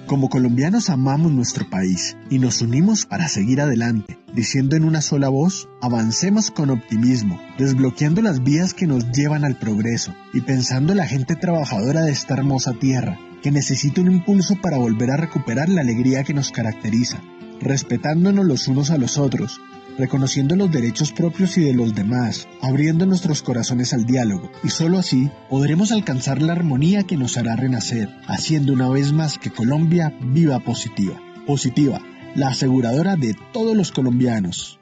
Como colombianos amamos nuestro país y nos unimos para seguir adelante, diciendo en una sola voz, avancemos con optimismo, desbloqueando las vías que nos llevan al progreso y pensando en la gente trabajadora de esta hermosa tierra, que necesita un impulso para volver a recuperar la alegría que nos caracteriza, respetándonos los unos a los otros, reconociendo los derechos propios y de los demás, abriendo nuestros corazones al diálogo, y solo así podremos alcanzar la armonía que nos hará renacer, haciendo una vez más que Colombia viva positiva. Positiva, la aseguradora de todos los colombianos.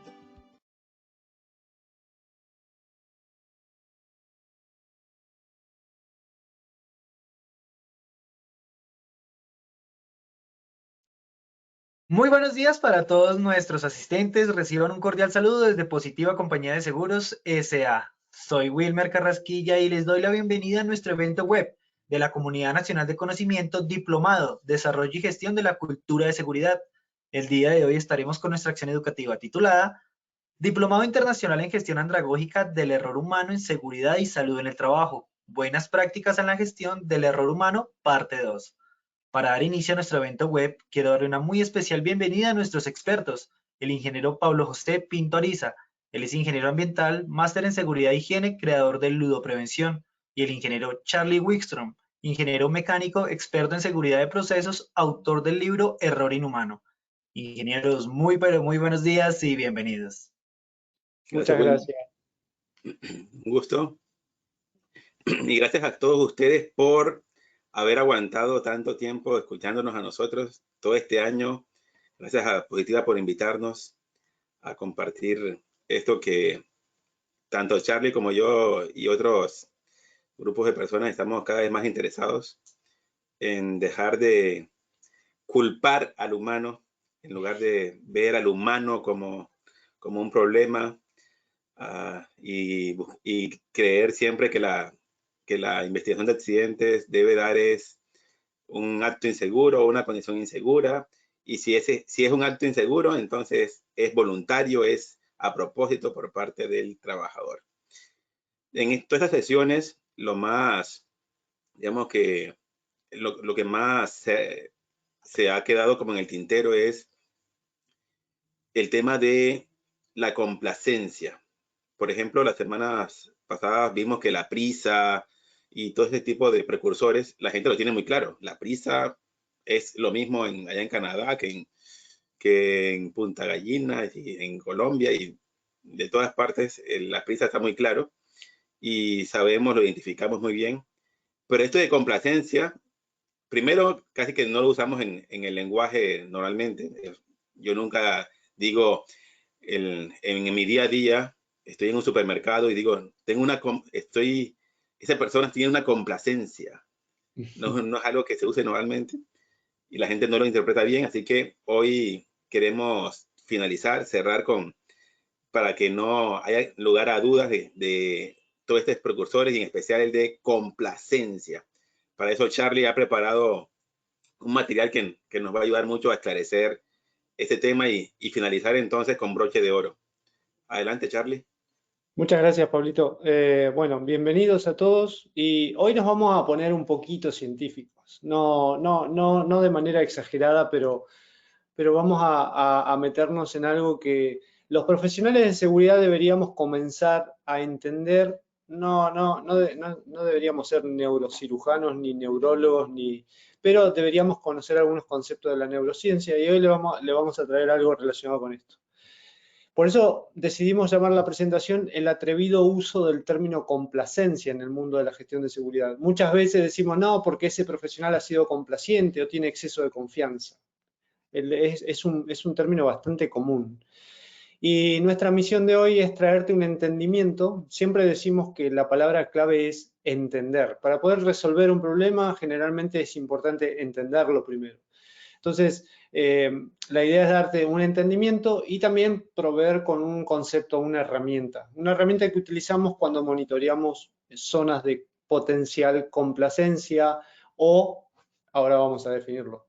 Muy buenos días para todos nuestros asistentes. Reciban un cordial saludo desde Positiva Compañía de Seguros S.A. Soy Wilmer Carrasquilla y les doy la bienvenida a nuestro evento web de la Comunidad Nacional de Conocimiento Diplomado, Desarrollo y Gestión de la Cultura de Seguridad. El día de hoy estaremos con nuestra acción educativa titulada Diplomado Internacional en Gestión Andragógica del Error Humano en Seguridad y Salud en el Trabajo. Buenas prácticas en la gestión del error humano, parte 2. Para dar inicio a nuestro evento web, quiero darle una muy especial bienvenida a nuestros expertos, el ingeniero Pablo José Pinto Ariza. Él es ingeniero ambiental, máster en seguridad e higiene, creador de Ludoprevención, y el ingeniero Charlie Wickstrom, ingeniero mecánico, experto en seguridad de procesos, autor del libro Error Inhumano. Ingenieros, muy pero muy buenos días y bienvenidos. Muchas gracias. Un gusto. Y gracias a todos ustedes por haber aguantado tanto tiempo escuchándonos a nosotros todo este año. Gracias a Positiva por invitarnos a compartir esto que tanto Charlie como yo y otros grupos de personas estamos cada vez más interesados en dejar de culpar al humano en lugar de ver al humano como un problema y creer siempre que la investigación de accidentes debe dar es un acto inseguro o una condición insegura, y si es un acto inseguro, entonces es voluntario, es a propósito por parte del trabajador. En todas estas sesiones, lo más, digamos que lo que más se ha quedado como en el tintero es el tema de la complacencia. Por ejemplo, las semanas pasadas vimos que la prisa y todo ese tipo de precursores, la gente lo tiene muy claro. La prisa es lo mismo allá en Canadá que en Punta Gallina y en Colombia y de todas partes. La prisa está muy claro y sabemos, lo identificamos muy bien. Pero esto de complacencia, primero, casi que no lo usamos en el lenguaje normalmente. Yo nunca digo en mi día a día, estoy en un supermercado y digo, esa persona tiene una complacencia. No es algo que se use normalmente y la gente no lo interpreta bien, así que hoy queremos finalizar, cerrar para que no haya lugar a dudas de todos estos precursores y en especial el de complacencia. Para eso Charlie ha preparado un material que nos va a ayudar mucho a esclarecer este tema y finalizar entonces con broche de oro. Adelante, Charlie. Muchas gracias, Pablito. Bueno, bienvenidos a todos y hoy nos vamos a poner un poquito científicos. No de manera exagerada, pero vamos a meternos en algo que los profesionales de seguridad deberíamos comenzar a entender. No deberíamos ser neurocirujanos ni neurólogos, pero deberíamos conocer algunos conceptos de la neurociencia y hoy le vamos a traer algo relacionado con esto. Por eso decidimos llamar la presentación el atrevido uso del término complacencia en el mundo de la gestión de seguridad. Muchas veces decimos no, porque ese profesional ha sido complaciente o tiene exceso de confianza. Es un término bastante común. Y nuestra misión de hoy es traerte un entendimiento. Siempre decimos que la palabra clave es entender. Para poder resolver un problema, generalmente es importante entenderlo primero. Entonces, la idea es darte un entendimiento y también proveer con un concepto, una herramienta que utilizamos cuando monitoreamos zonas de potencial complacencia o, ahora vamos a definirlo.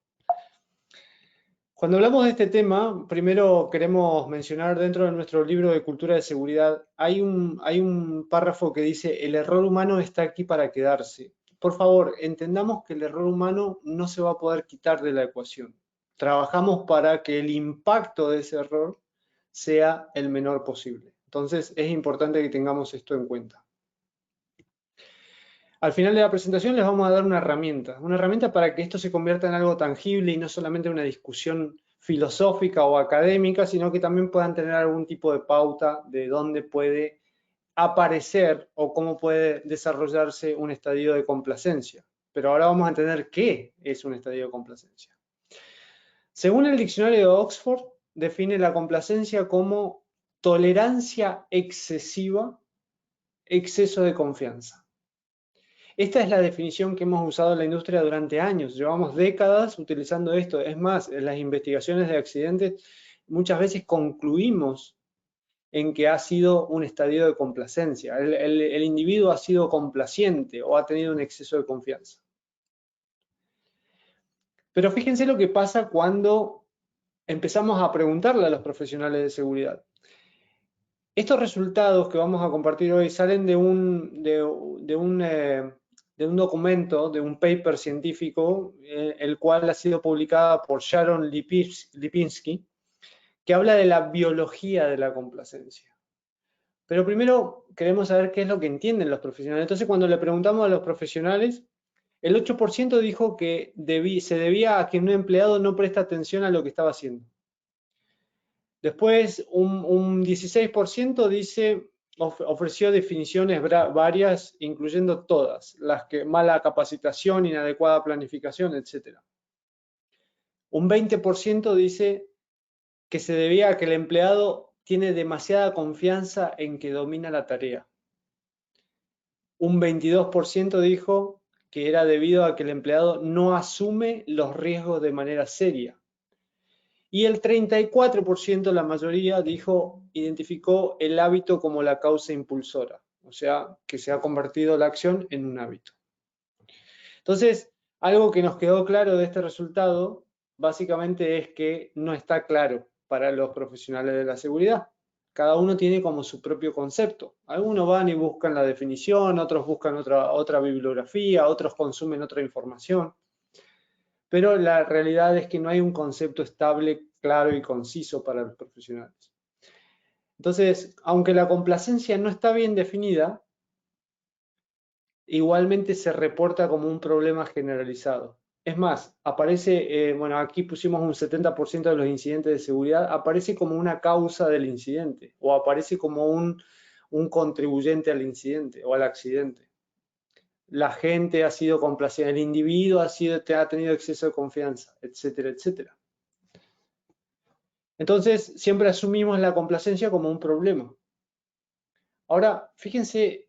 Cuando hablamos de este tema, primero queremos mencionar dentro de nuestro libro de Cultura de Seguridad, hay un párrafo que dice, el error humano está aquí para quedarse. por favor, entendamos que el error humano no se va a poder quitar de la ecuación. Trabajamos para que el impacto de ese error sea el menor posible. Entonces, es importante que tengamos esto en cuenta. Al final de la presentación les vamos a dar una herramienta para que esto se convierta en algo tangible y no solamente una discusión filosófica o académica, sino que también puedan tener algún tipo de pauta de dónde puede aparecer o cómo puede desarrollarse un estadio de complacencia. Pero ahora vamos a entender qué es un estadio de complacencia. Según el diccionario de Oxford, define la complacencia como tolerancia excesiva, exceso de confianza. Esta es la definición que hemos usado en la industria durante años. Llevamos décadas utilizando esto. Es más, en las investigaciones de accidentes muchas veces concluimos en que ha sido un estadio de complacencia. El individuo ha sido complaciente o ha tenido un exceso de confianza. Pero fíjense lo que pasa cuando empezamos a preguntarle a los profesionales de seguridad. Estos resultados que vamos a compartir hoy salen de un documento, de un paper científico, el cual ha sido publicado por Sharon Lipinski, que habla de la biología de la complacencia. Pero primero queremos saber qué es lo que entienden los profesionales. Entonces, cuando le preguntamos a los profesionales, el 8% dijo que se debía a que un empleado no presta atención a lo que estaba haciendo. Después, un 16% ofreció definiciones varias, incluyendo todas, las que mala capacitación, inadecuada planificación, etc. Un 20% dice que se debía a que el empleado tiene demasiada confianza en que domina la tarea. Un 22% dijo que era debido a que el empleado no asume los riesgos de manera seria. Y el 34%, la mayoría, identificó el hábito como la causa impulsora, o sea, que se ha convertido la acción en un hábito. Entonces, algo que nos quedó claro de este resultado, básicamente es que no está claro para los profesionales de la seguridad. Cada uno tiene como su propio concepto. Algunos van y buscan la definición, otros buscan otra bibliografía, otros consumen otra información. Pero la realidad es que no hay un concepto estable, claro y conciso para los profesionales. Entonces, aunque la complacencia no está bien definida, igualmente se reporta como un problema generalizado. Es más, aparece, bueno, aquí pusimos un 70% de los incidentes de seguridad, aparece como una causa del incidente o aparece como un contribuyente al incidente o al accidente. La gente ha sido complacida, el individuo ha tenido exceso de confianza, etcétera, etcétera. Entonces, siempre asumimos la complacencia como un problema. Ahora, fíjense,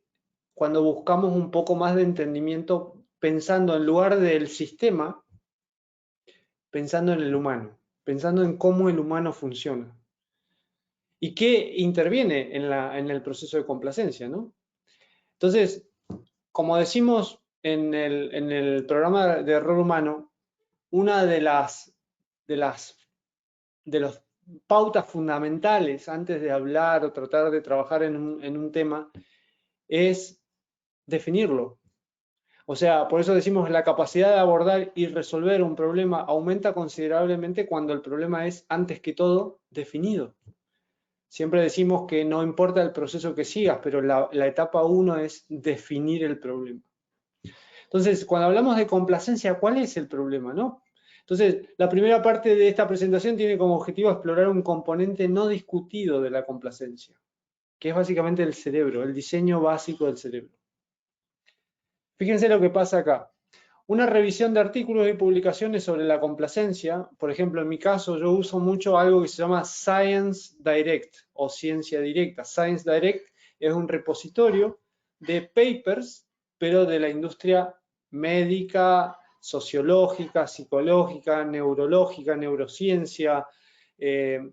cuando buscamos un poco más de entendimiento, pensando en lugar del sistema, pensando en el humano, pensando en cómo el humano funciona. ¿Y qué interviene en el proceso de complacencia, ¿no? Entonces, como decimos en el programa de error humano, una de las pautas fundamentales antes de hablar o tratar de trabajar en un tema es definirlo. O sea, por eso decimos la capacidad de abordar y resolver un problema aumenta considerablemente cuando el problema es, antes que todo, definido. Siempre decimos que no importa el proceso que sigas, pero la etapa 1 es definir el problema. Entonces, cuando hablamos de complacencia, ¿cuál es el problema, no? Entonces, la primera parte de esta presentación tiene como objetivo explorar un componente no discutido de la complacencia, que es básicamente el cerebro, el diseño básico del cerebro. Fíjense lo que pasa acá. Una revisión de artículos y publicaciones sobre la complacencia, por ejemplo, en mi caso, yo uso mucho algo que se llama Science Direct o Ciencia Directa. Science Direct es un repositorio de papers, pero de la industria médica, sociológica, psicológica, neurológica, neurociencia, que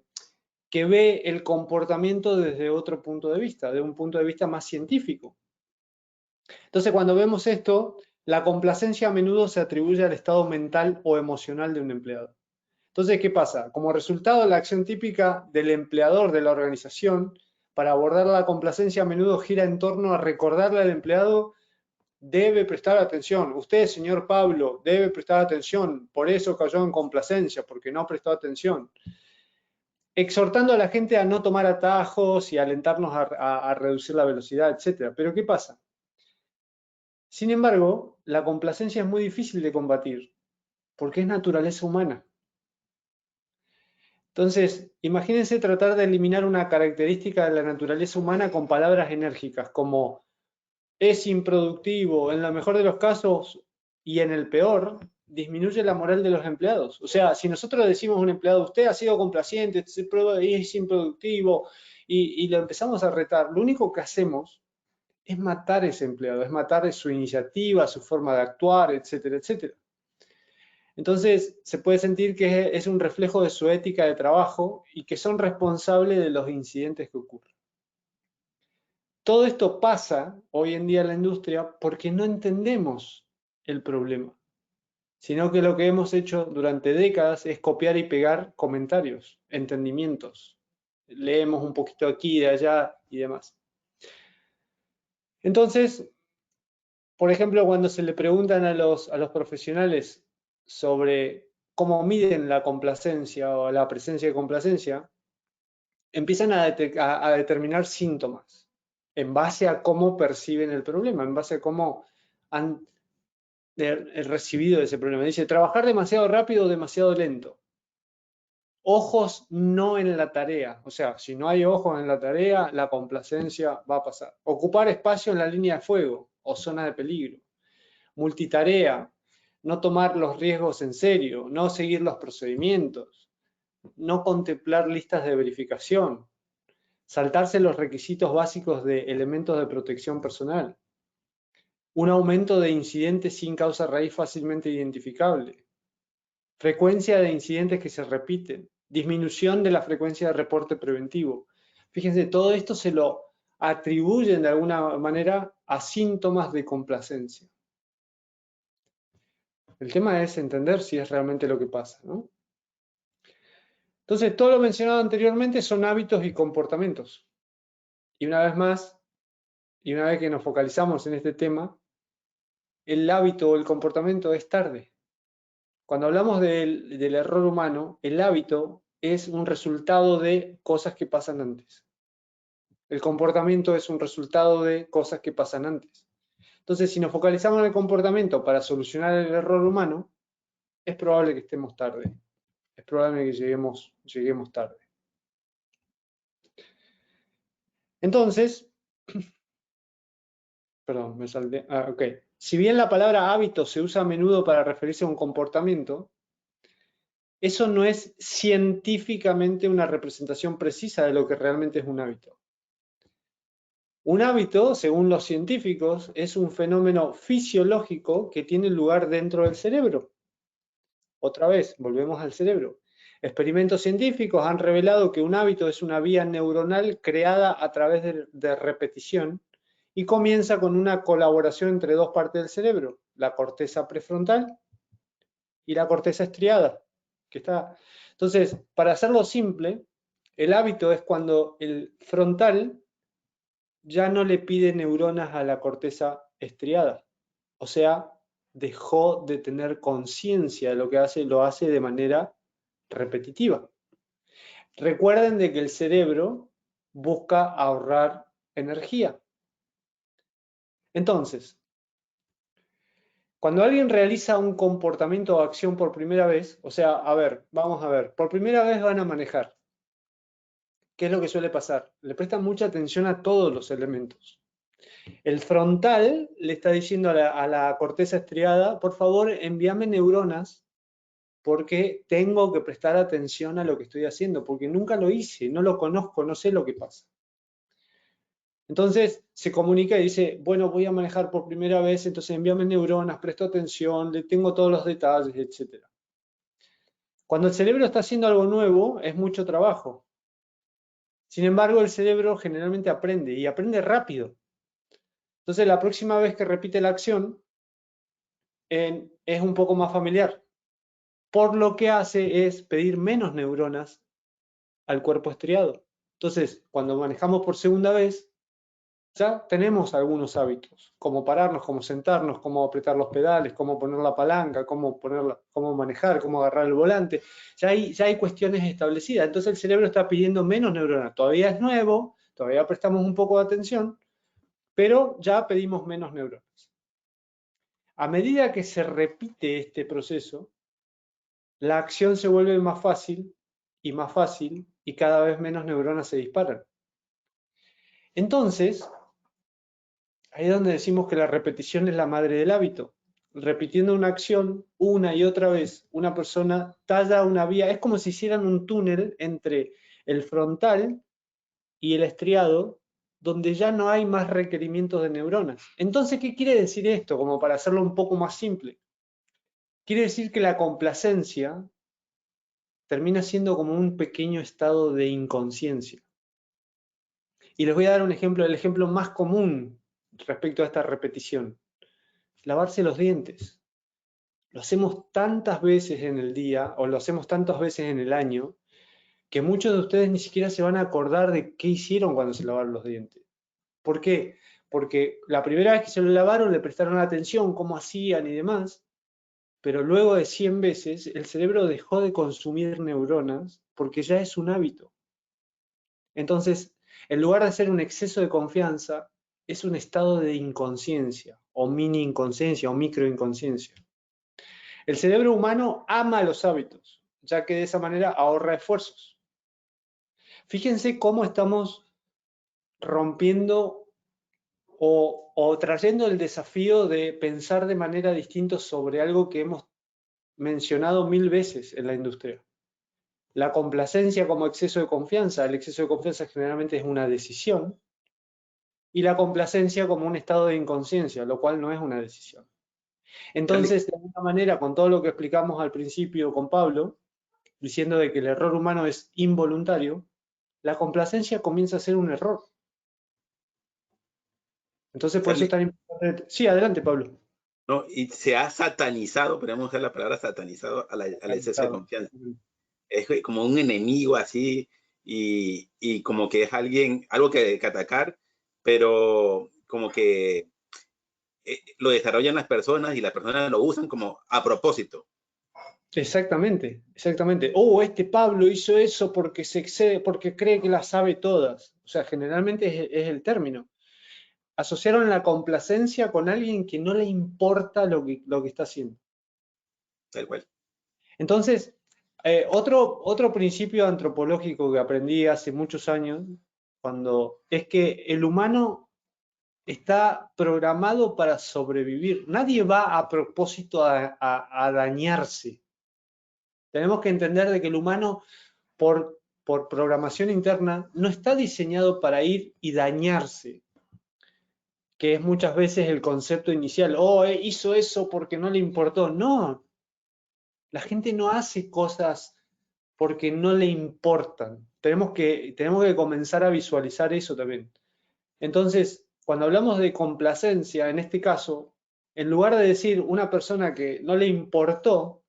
ve el comportamiento desde otro punto de vista, de un punto de vista más científico. Entonces, cuando vemos esto, la complacencia a menudo se atribuye al estado mental o emocional de un empleado. Entonces, ¿qué pasa? Como resultado de la acción típica del empleador de la organización, para abordar la complacencia a menudo gira en torno a recordarle al empleado debe prestar atención. Usted, señor Pablo, debe prestar atención. Por eso cayó en complacencia, porque no prestó atención. Exhortando a la gente a no tomar atajos y alentarnos a reducir la velocidad, etc. Pero ¿qué pasa? Sin embargo, la complacencia es muy difícil de combatir, porque es naturaleza humana. Entonces, imagínense tratar de eliminar una característica de la naturaleza humana con palabras enérgicas, como es improductivo, en lo mejor de los casos y en el peor, disminuye la moral de los empleados. O sea, si nosotros decimos a un empleado, usted ha sido complaciente, es improductivo, y lo empezamos a retar, lo único que hacemos es matar a ese empleado, es matar su iniciativa, su forma de actuar, etcétera, etcétera. Entonces, se puede sentir que es un reflejo de su ética de trabajo y que son responsables de los incidentes que ocurren. Todo esto pasa hoy en día en la industria porque no entendemos el problema, sino que lo que hemos hecho durante décadas es copiar y pegar comentarios, entendimientos. Leemos un poquito aquí y de allá y demás. Entonces, por ejemplo, cuando se le preguntan a los profesionales sobre cómo miden la complacencia o la presencia de complacencia, empiezan a determinar síntomas en base a cómo perciben el problema, en base a cómo han recibido ese problema. Dice, trabajar demasiado rápido o demasiado lento. Ojos no en la tarea. O sea, si no hay ojos en la tarea, la complacencia va a pasar. Ocupar espacio en la línea de fuego o zona de peligro. Multitarea. No tomar los riesgos en serio. No seguir los procedimientos. No contemplar listas de verificación. Saltarse los requisitos básicos de elementos de protección personal. Un aumento de incidentes sin causa raíz fácilmente identificable. Frecuencia de incidentes que se repiten. Disminución de la frecuencia de reporte preventivo. Fíjense, todo esto se lo atribuyen de alguna manera a síntomas de complacencia. El tema es entender si es realmente lo que pasa, ¿no? Entonces, todo lo mencionado anteriormente son hábitos y comportamientos. Y una vez más, y una vez que nos focalizamos en este tema, el hábito o el comportamiento es tarde. Cuando hablamos del error humano, el hábito es un resultado de cosas que pasan antes. El comportamiento es un resultado de cosas que pasan antes. Entonces, si nos focalizamos en el comportamiento para solucionar el error humano, es probable que estemos tarde. Es probable que lleguemos tarde. Entonces, perdón, me salté. Ok. Si bien la palabra hábito se usa a menudo para referirse a un comportamiento, eso no es científicamente una representación precisa de lo que realmente es un hábito. Un hábito, según los científicos, es un fenómeno fisiológico que tiene lugar dentro del cerebro. Otra vez, volvemos al cerebro. Experimentos científicos han revelado que un hábito es una vía neuronal creada a través de repetición y comienza con una colaboración entre dos partes del cerebro, la corteza prefrontal y la corteza estriada. Entonces, para hacerlo simple, el hábito es cuando el frontal ya no le pide neuronas a la corteza estriada. O sea, dejó de tener conciencia de lo que hace, lo hace de manera repetitiva. Recuerden de que el cerebro busca ahorrar energía. Entonces, cuando alguien realiza un comportamiento o acción por primera vez, o sea, vamos a ver, por primera vez van a manejar. ¿Qué es lo que suele pasar? Le prestan mucha atención a todos los elementos. El frontal le está diciendo a la corteza estriada, por favor, envíame neuronas porque tengo que prestar atención a lo que estoy haciendo, porque nunca lo hice, no lo conozco, no sé lo que pasa. Entonces se comunica y dice, bueno, voy a manejar por primera vez, entonces envíame neuronas, presto atención, le tengo todos los detalles, etc. Cuando el cerebro está haciendo algo nuevo, es mucho trabajo. Sin embargo, el cerebro generalmente aprende y aprende rápido. Entonces, la próxima vez que repite la acción, es un poco más familiar. Por lo que hace es pedir menos neuronas al cuerpo estriado. Entonces, cuando manejamos por segunda vez, ya tenemos algunos hábitos, como pararnos, como sentarnos, cómo apretar los pedales, cómo poner la palanca, cómo manejar, cómo agarrar el volante. Ya hay cuestiones establecidas. Entonces el cerebro está pidiendo menos neuronas. Todavía es nuevo, todavía prestamos un poco de atención, pero ya pedimos menos neuronas. A medida que se repite este proceso, la acción se vuelve más fácil y cada vez menos neuronas se disparan. Entonces, ahí es donde decimos que la repetición es la madre del hábito. Repitiendo una acción una y otra vez, una persona talla una vía, es como si hicieran un túnel entre el frontal y el estriado, donde ya no hay más requerimientos de neuronas. Entonces, ¿qué quiere decir esto? Como para hacerlo un poco más simple. Quiere decir que la complacencia termina siendo como un pequeño estado de inconsciencia. Y les voy a dar un ejemplo, el ejemplo más común respecto a esta repetición. Lavarse los dientes. Lo hacemos tantas veces en el día o lo hacemos tantas veces en el año que muchos de ustedes ni siquiera se van a acordar de qué hicieron cuando se lavaron los dientes. ¿Por qué? Porque la primera vez que se lo lavaron le prestaron atención, cómo hacían y demás, pero luego de 100 veces el cerebro dejó de consumir neuronas porque ya es un hábito. Entonces, en lugar de ser un exceso de confianza, es un estado de inconsciencia, o mini inconsciencia, o micro inconsciencia. El cerebro humano ama los hábitos, ya que de esa manera ahorra esfuerzos. Fíjense cómo estamos rompiendo o trayendo el desafío de pensar de manera distinta sobre algo que hemos mencionado 1000 veces en la industria. La complacencia como exceso de confianza. El exceso de confianza generalmente es una decisión. Y la complacencia como un estado de inconsciencia, lo cual no es una decisión. Entonces, de alguna manera, con todo lo que explicamos al principio con Pablo, diciendo de que el error humano es involuntario, la complacencia comienza a ser un error. Entonces, por eso es tan importante. Sí, adelante, Pablo. No, y se ha satanizado, podemos usar la palabra satanizado al exceso de confianza. Es como un enemigo así, y como que es algo que atacar, pero como que lo desarrollan las personas y las personas lo usan como a propósito. Exactamente, exactamente. Este Pablo hizo eso porque se excede, porque cree que las sabe todas. O sea, generalmente es el término. Asociaron la complacencia con alguien que no le importa lo que está haciendo. Tal cual. Entonces, otro principio antropológico que aprendí hace muchos años, es que el humano está programado para sobrevivir. Nadie va a propósito a dañarse. Tenemos que entender de que el humano, por programación interna, no está diseñado para ir y dañarse, que es muchas veces el concepto inicial. Hizo eso porque no le importó. No, la gente no hace cosas porque no le importan. Tenemos que comenzar a visualizar eso también. Entonces, cuando hablamos de complacencia, en este caso, en lugar de decir una persona que no le importó,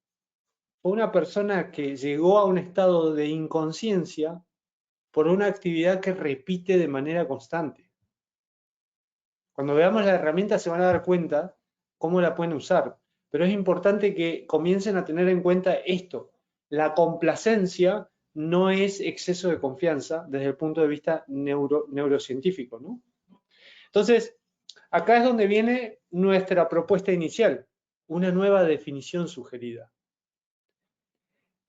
fue una persona que llegó a un estado de inconsciencia por una actividad que repite de manera constante. Cuando veamos la herramienta se van a dar cuenta cómo la pueden usar, pero es importante que comiencen a tener en cuenta esto. La complacencia no es exceso de confianza desde el punto de vista neurocientífico, ¿no? Entonces, acá es donde viene nuestra propuesta inicial, una nueva definición sugerida.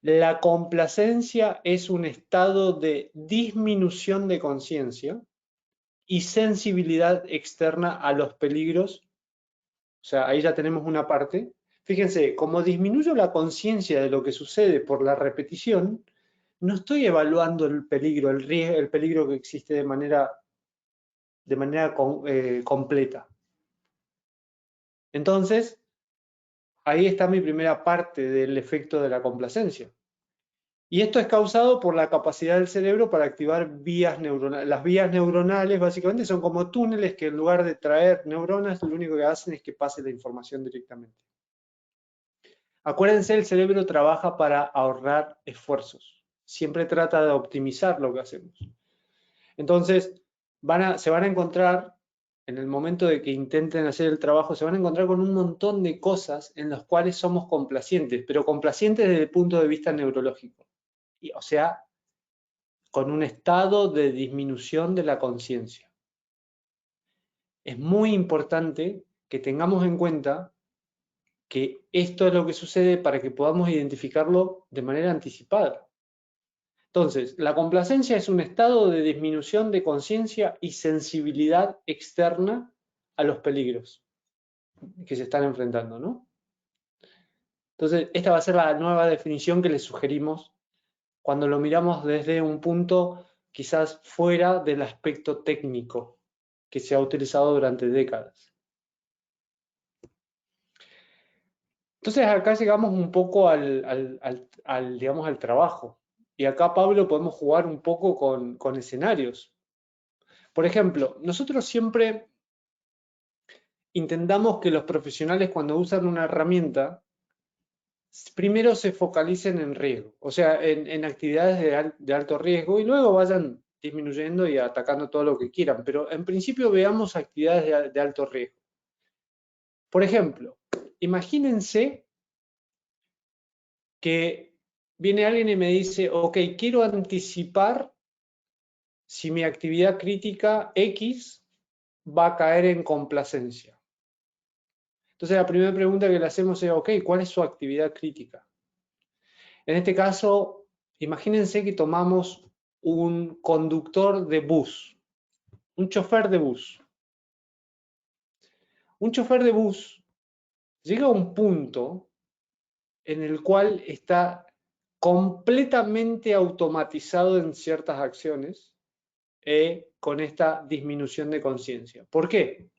La complacencia es un estado de disminución de conciencia y sensibilidad externa a los peligros. O sea, ahí ya tenemos una parte. Fíjense, como disminuyo la conciencia de lo que sucede por la repetición, no estoy evaluando el peligro, el peligro que existe de manera completa. Entonces, ahí está mi primera parte del efecto de la complacencia. Y esto es causado por la capacidad del cerebro para activar vías neuronales. Las vías neuronales básicamente son como túneles que en lugar de traer neuronas, lo único que hacen es que pase la información directamente. Acuérdense, el cerebro trabaja para ahorrar esfuerzos. Siempre trata de optimizar lo que hacemos. Entonces, se van a encontrar en el momento de que intenten hacer el trabajo, se van a encontrar con un montón de cosas en las cuales somos complacientes, pero complacientes desde el punto de vista neurológico. O sea, con un estado de disminución de la conciencia. Es muy importante que tengamos en cuenta que esto es lo que sucede para que podamos identificarlo de manera anticipada. Entonces, la complacencia es un estado de disminución de conciencia y sensibilidad externa a los peligros que se están enfrentando, ¿no? Entonces, esta va a ser la nueva definición que les sugerimos cuando lo miramos desde un punto quizás fuera del aspecto técnico que se ha utilizado durante décadas. Entonces, acá llegamos un poco digamos, al trabajo. Y acá, Pablo, podemos jugar un poco con escenarios. Por ejemplo, nosotros siempre intentamos que los profesionales cuando usan una herramienta, primero se focalicen en riesgo, o sea, en actividades de alto riesgo y luego vayan disminuyendo y atacando todo lo que quieran, pero en principio veamos actividades de alto riesgo. Por ejemplo, imagínense que viene alguien y me dice, ok, quiero anticipar si mi actividad crítica X va a caer en complacencia. Entonces la primera pregunta que le hacemos es, ok, ¿cuál es su actividad crítica? En este caso, imagínense que tomamos un conductor de bus, un chofer de bus. Un chofer de bus llega a un punto en el cual está completamente automatizado en ciertas acciones con esta disminución de conciencia. ¿Por qué?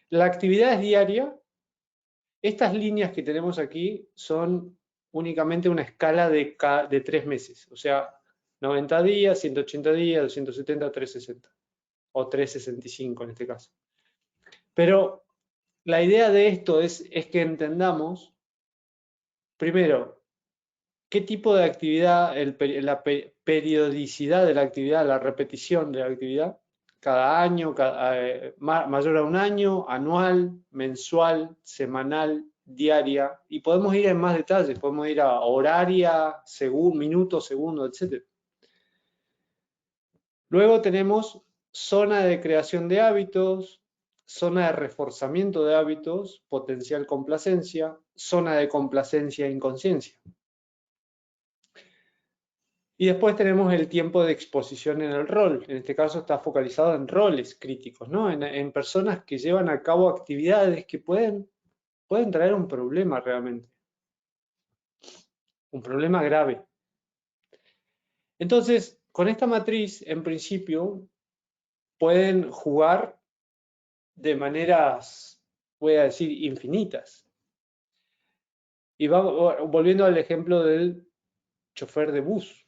La actividad es diaria. Estas líneas que tenemos aquí son únicamente una escala de 3 meses, o sea, 90 días, 180 días, 270, 360, o 365 en este caso. Pero la idea de esto es que entendamos, primero, qué tipo de actividad, la periodicidad de la actividad, la repetición de la actividad, cada año, mayor a un año, anual, mensual, semanal, diaria, y podemos ir en más detalles, podemos ir a horaria, minuto, segundo, etc. Luego tenemos zona de creación de hábitos, zona de reforzamiento de hábitos, potencial complacencia, zona de complacencia e inconsciencia. Y después tenemos el tiempo de exposición en el rol. En este caso está focalizado en roles críticos, ¿no? En personas que llevan a cabo actividades que pueden traer un problema realmente. Un problema grave. Entonces, con esta matriz, en principio, pueden jugar de maneras, voy a decir, infinitas. Y volviendo al ejemplo del chofer de bus.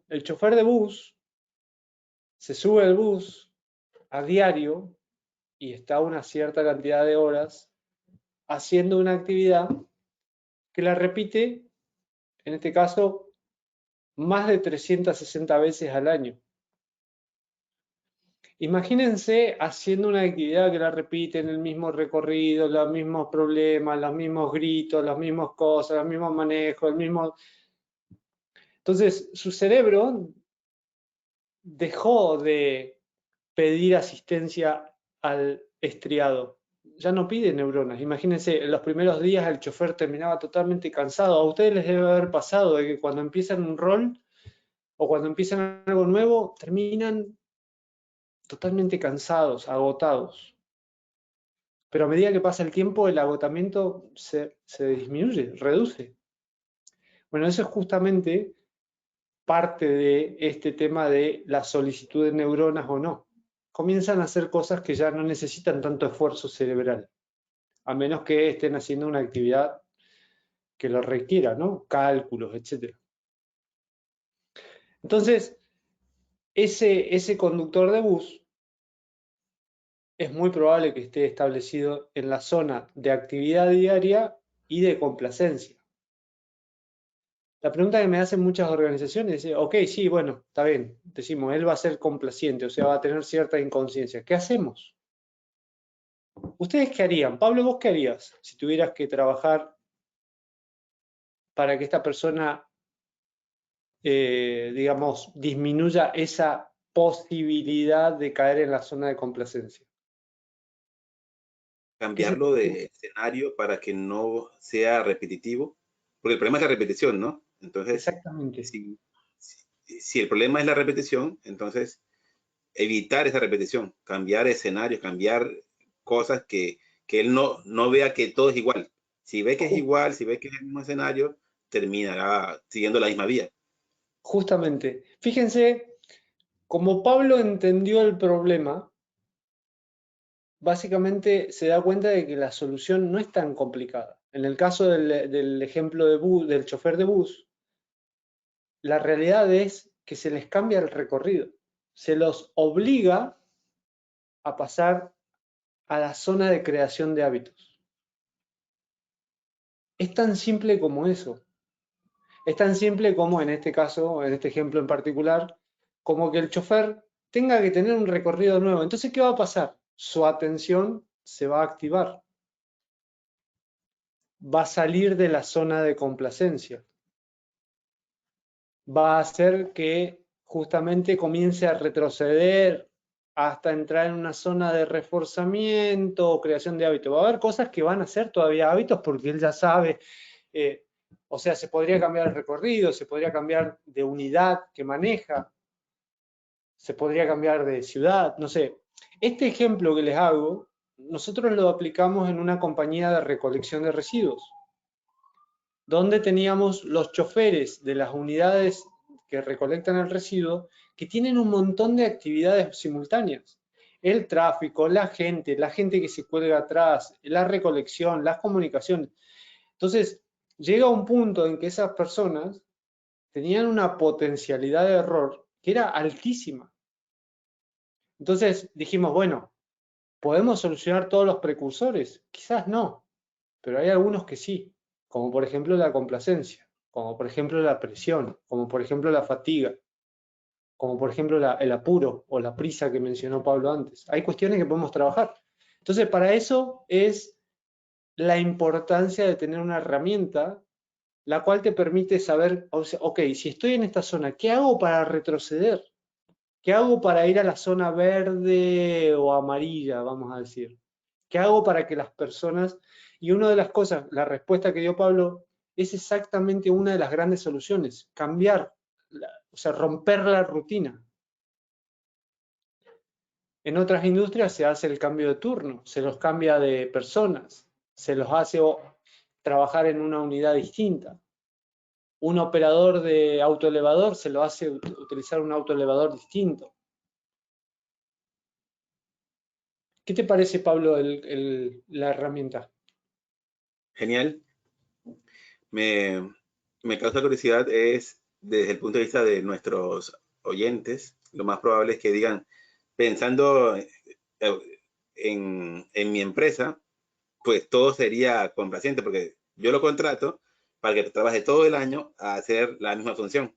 El chofer de bus se sube al bus a diario y está una cierta cantidad de horas haciendo una actividad que la repite, en este caso, más de 360 veces al año. Imagínense haciendo una actividad que la repite en el mismo recorrido, los mismos problemas, los mismos gritos, las mismas cosas, los mismos manejos, el mismo... Entonces, su cerebro dejó de pedir asistencia al estriado. Ya no pide neuronas. Imagínense, en los primeros días el chofer terminaba totalmente cansado. A ustedes les debe haber pasado de que cuando empiezan un rol o cuando empiezan algo nuevo, terminan totalmente cansados, agotados. Pero a medida que pasa el tiempo, el agotamiento se disminuye, reduce. Bueno, eso es justamente parte de este tema de la solicitud de neuronas o no. Comienzan a hacer cosas que ya no necesitan tanto esfuerzo cerebral, a menos que estén haciendo una actividad que lo requiera, ¿no? Cálculos, etc. Entonces, ese conductor de bus es muy probable que esté establecido en la zona de actividad diaria y de complacencia. La pregunta que me hacen muchas organizaciones es, ok, sí, bueno, está bien, decimos, él va a ser complaciente, o sea, va a tener cierta inconsciencia. ¿Qué hacemos? ¿Ustedes qué harían? Pablo, ¿vos qué harías si tuvieras que trabajar para que esta persona, digamos, disminuya esa posibilidad de caer en la zona de complacencia? Cambiarlo de escenario para que no sea repetitivo, porque el problema es la repetición, ¿no? Entonces, Exactamente. si el problema es la repetición, entonces evitar esa repetición, cambiar escenarios, cambiar cosas que él no vea que todo es igual. Si ve que es igual, si ve que es el mismo escenario, terminará siguiendo la misma vía. Justamente. Fíjense, como Pablo entendió el problema, básicamente se da cuenta de que la solución no es tan complicada. En el caso del ejemplo del chofer de bus, la realidad es que se les cambia el recorrido. Se los obliga a pasar a la zona de creación de hábitos. Es tan simple como eso. Es tan simple como en este caso, en este ejemplo en particular, como que el chofer tenga que tener un recorrido nuevo. Entonces, ¿qué va a pasar? Su atención se va a activar. Va a salir de la zona de complacencia. Va a hacer que justamente comience a retroceder hasta entrar en una zona de reforzamiento o creación de hábitos. Va a haber cosas que van a ser todavía hábitos porque él ya sabe, o sea, se podría cambiar el recorrido, se podría cambiar de unidad que maneja, se podría cambiar de ciudad, no sé. Este ejemplo que les hago, nosotros lo aplicamos en una compañía de recolección de residuos, donde teníamos los choferes de las unidades que recolectan el residuo, que tienen un montón de actividades simultáneas. El tráfico, la gente que se cuelga atrás, la recolección, las comunicaciones. Entonces, llega un punto en que esas personas tenían una potencialidad de error que era altísima. Entonces dijimos, bueno, ¿podemos solucionar todos los precursores? Quizás no, pero hay algunos que sí, como por ejemplo la complacencia, como por ejemplo la presión, como por ejemplo la fatiga, como por ejemplo el apuro o la prisa que mencionó Pablo antes. Hay cuestiones que podemos trabajar. Entonces, para eso es la importancia de tener una herramienta la cual te permite saber, o sea, ok, si estoy en esta zona, ¿qué hago para retroceder? ¿Qué hago para ir a la zona verde o amarilla, vamos a decir? ¿Qué hago para que las personas... Y una de las cosas, la respuesta que dio Pablo, es exactamente una de las grandes soluciones, cambiar, o sea, romper la rutina. En otras industrias se hace el cambio de turno, se los cambia de personas, se los hace trabajar en una unidad distinta. Un operador de autoelevador se lo hace utilizar un autoelevador distinto. ¿Qué te parece, Pablo, la herramienta? Genial. Me causa curiosidad es desde el punto de vista de nuestros oyentes, lo más probable es que digan, pensando en mi empresa, pues todo sería complaciente porque yo lo contrato para que trabaje todo el año a hacer la misma función.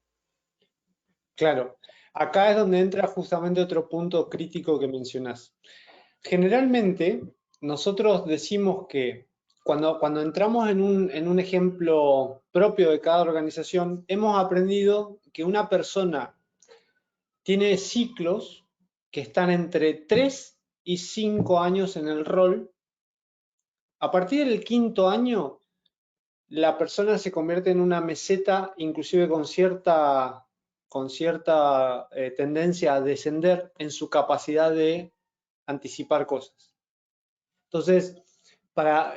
Claro, acá es donde entra justamente otro punto crítico que mencionás. Generalmente, nosotros decimos que cuando entramos en un ejemplo propio de cada organización, hemos aprendido que una persona tiene ciclos que están entre 3 y 5 años en el rol. A partir del quinto año, la persona se convierte en una meseta, inclusive con cierta tendencia a descender en su capacidad de anticipar cosas. Entonces,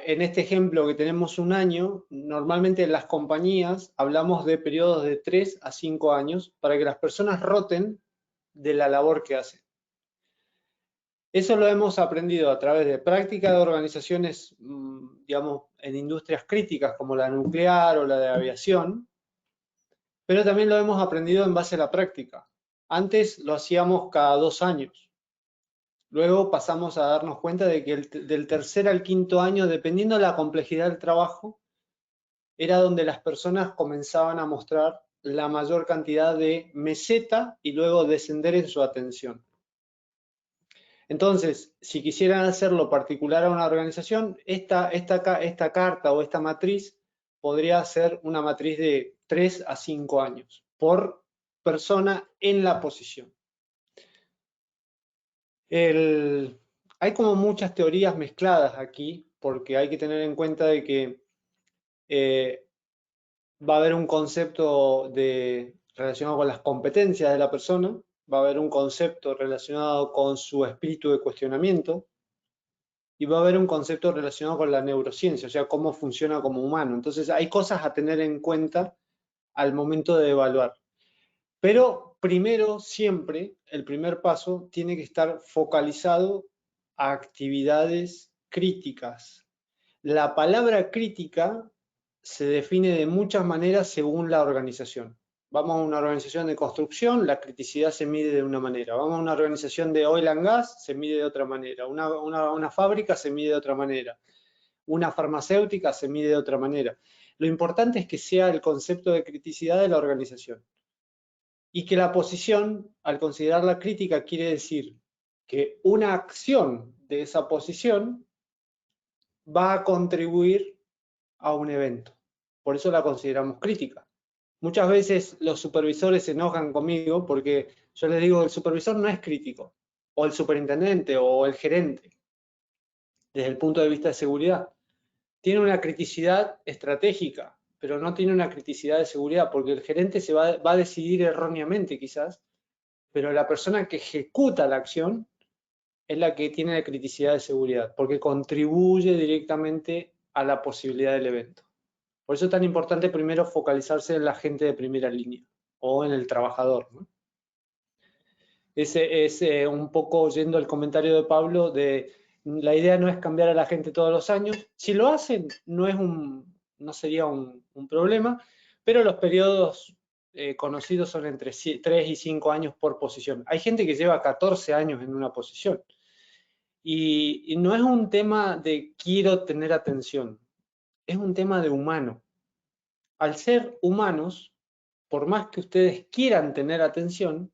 en este ejemplo que tenemos un año, normalmente en las compañías hablamos de periodos de 3 a 5 años para que las personas roten de la labor que hacen. Eso lo hemos aprendido a través de práctica de organizaciones, digamos, en industrias críticas como la nuclear o la de aviación, pero también lo hemos aprendido en base a la práctica. Antes lo hacíamos cada 2 años. Luego pasamos a darnos cuenta de que del tercer al quinto año, dependiendo de la complejidad del trabajo, era donde las personas comenzaban a mostrar la mayor cantidad de meseta y luego descender en su atención. Entonces, si quisieran hacerlo particular a una organización, esta carta o esta matriz podría ser una matriz de 3 a 5 años por persona en la posición. Hay como muchas teorías mezcladas aquí, porque hay que tener en cuenta de que va a haber un concepto relacionado con las competencias de la persona, va a haber un concepto relacionado con su espíritu de cuestionamiento, y va a haber un concepto relacionado con la neurociencia, o sea, cómo funciona como humano. Entonces, hay cosas a tener en cuenta al momento de evaluar. Pero primero, siempre, el primer paso tiene que estar focalizado a actividades críticas. La palabra crítica se define de muchas maneras según la organización. Vamos a una organización de construcción, la criticidad se mide de una manera. Vamos a una organización de oil and gas, se mide de otra manera. Una fábrica se mide de otra manera. Una farmacéutica se mide de otra manera. Lo importante es que sea el concepto de criticidad de la organización. Y que la posición, al considerarla crítica, quiere decir que una acción de esa posición va a contribuir a un evento. Por eso la consideramos crítica. Muchas veces los supervisores se enojan conmigo porque yo les digo, el supervisor no es crítico, o el superintendente, o el gerente, desde el punto de vista de seguridad. Tiene una criticidad estratégica, pero no tiene una criticidad de seguridad, porque el gerente se va a decidir erróneamente quizás, pero la persona que ejecuta la acción es la que tiene la criticidad de seguridad, porque contribuye directamente a la posibilidad del evento. Por eso es tan importante primero focalizarse en la gente de primera línea o en el trabajador, ¿no? Ese es un poco oyendo el comentario de Pablo de la idea no es cambiar a la gente todos los años. Si lo hacen, no sería un problema, pero los periodos conocidos son entre 3 y 5 años por posición. Hay gente que lleva 14 años en una posición. Y no es un tema de quiero tener atención, es un tema de humano. Al ser humanos, por más que ustedes quieran tener atención,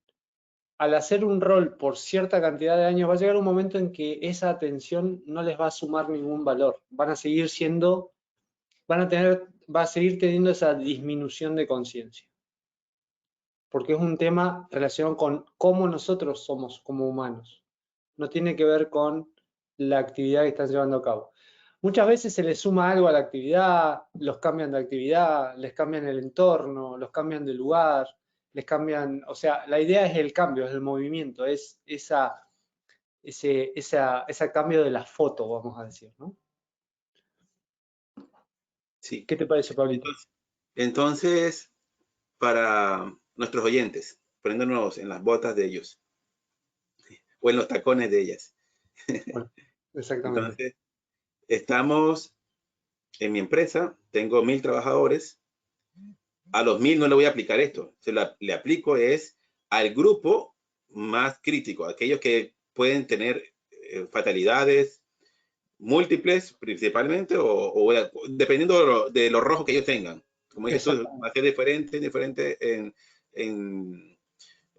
al hacer un rol por cierta cantidad de años, va a llegar un momento en que esa atención no les va a sumar ningún valor. Va a seguir teniendo esa disminución de conciencia. Porque es un tema relacionado con cómo nosotros somos como humanos. No tiene que ver con la actividad que están llevando a cabo. Muchas veces se les suma algo a la actividad, los cambian de actividad, les cambian el entorno, los cambian de lugar, les cambian, o sea, la idea es el cambio, es el movimiento, es ese cambio de la foto, vamos a decir, ¿no? Sí. ¿Qué te parece, Pablito? Entonces, para nuestros oyentes, poniéndonos en las botas de ellos, o en los tacones de ellas. Bueno, exactamente. Entonces, estamos en mi empresa, tengo 1000 trabajadores. A los 1000 no le voy a aplicar esto. Le aplico es al grupo más crítico, aquellos que pueden tener fatalidades múltiples principalmente, o dependiendo de lo rojo que ellos tengan. Como dices tú, va a ser diferente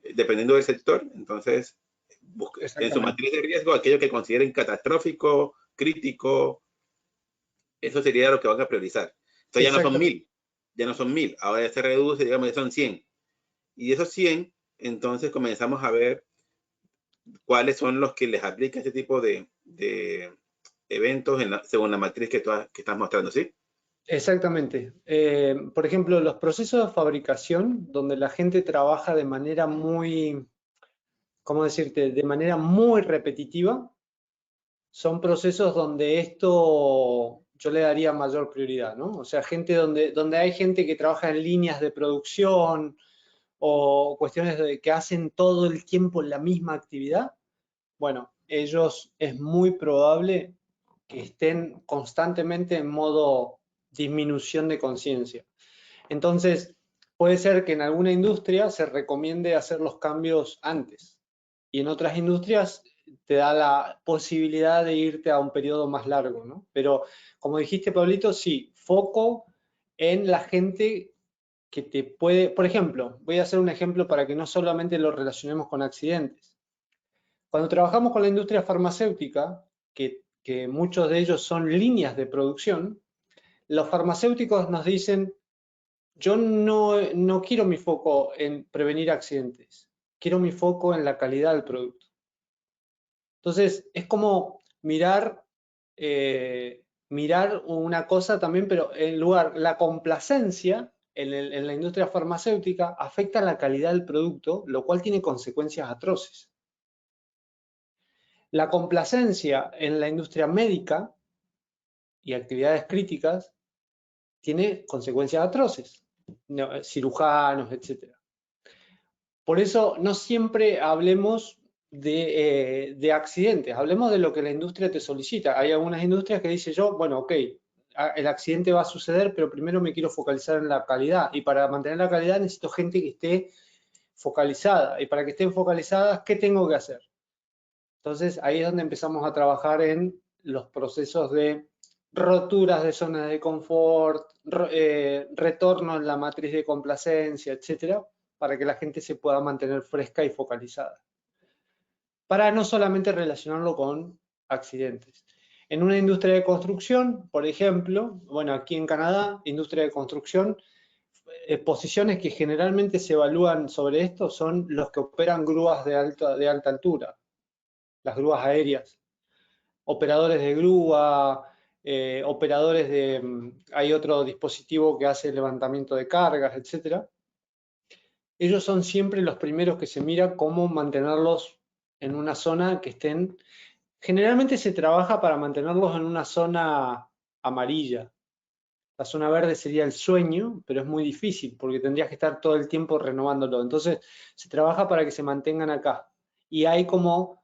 dependiendo del sector. Entonces, en su matriz de riesgo, aquello que consideren catastrófico, crítico, eso sería lo que van a priorizar. Entonces ya no son 1000, ya no son 1000, ahora ya se reduce, digamos, ya son 100. Y esos 100, entonces comenzamos a ver cuáles son los que les aplica este tipo de eventos según la matriz que estás mostrando, ¿sí? Exactamente. Por ejemplo, los procesos de fabricación, donde la gente trabaja de manera muy, ¿cómo decirte?, de manera muy repetitiva, son procesos donde esto yo le daría mayor prioridad, ¿no? O sea, donde hay gente que trabaja en líneas de producción o cuestiones que hacen todo el tiempo la misma actividad, bueno, ellos es muy probable que estén constantemente en modo disminución de conciencia. Entonces, puede ser que en alguna industria se recomiende hacer los cambios antes y en otras industrias te da la posibilidad de irte a un periodo más largo, ¿no? Pero como dijiste, Pablito, sí, foco en la gente que te puede, por ejemplo, voy a hacer un ejemplo para que no solamente lo relacionemos con accidentes. Cuando trabajamos con la industria farmacéutica, que muchos de ellos son líneas de producción, los farmacéuticos nos dicen, yo no quiero mi foco en prevenir accidentes, quiero mi foco en la calidad del producto. Entonces, es como mirar una cosa también, pero en lugar, la complacencia en la industria farmacéutica afecta la calidad del producto, lo cual tiene consecuencias atroces. La complacencia en la industria médica y actividades críticas tiene consecuencias atroces, cirujanos, etc. Por eso no siempre hablemos de accidentes, hablemos de lo que la industria te solicita. Hay algunas industrias que dicen yo, bueno, ok, el accidente va a suceder, pero primero me quiero focalizar en la calidad, y para mantener la calidad necesito gente que esté focalizada, y para que estén focalizadas, ¿qué tengo que hacer? Entonces ahí es donde empezamos a trabajar en los procesos de roturas de zonas de confort, retorno en la matriz de complacencia, etcétera, para que la gente se pueda mantener fresca y focalizada. Para no solamente relacionarlo con accidentes. En una industria de construcción, por ejemplo, bueno, aquí en Canadá, industria de construcción, posiciones que generalmente se evalúan sobre esto son los que operan grúas de alta altura, las grúas aéreas, operadores de grúa, operadores de, hay otro dispositivo que hace levantamiento de cargas, etcétera. Ellos son siempre los primeros que se mira cómo mantenerlos en una zona que estén, generalmente se trabaja para mantenerlos en una zona amarilla. La zona verde sería el sueño, pero es muy difícil porque tendrías que estar todo el tiempo renovándolo. Entonces se trabaja para que se mantengan acá. Y hay como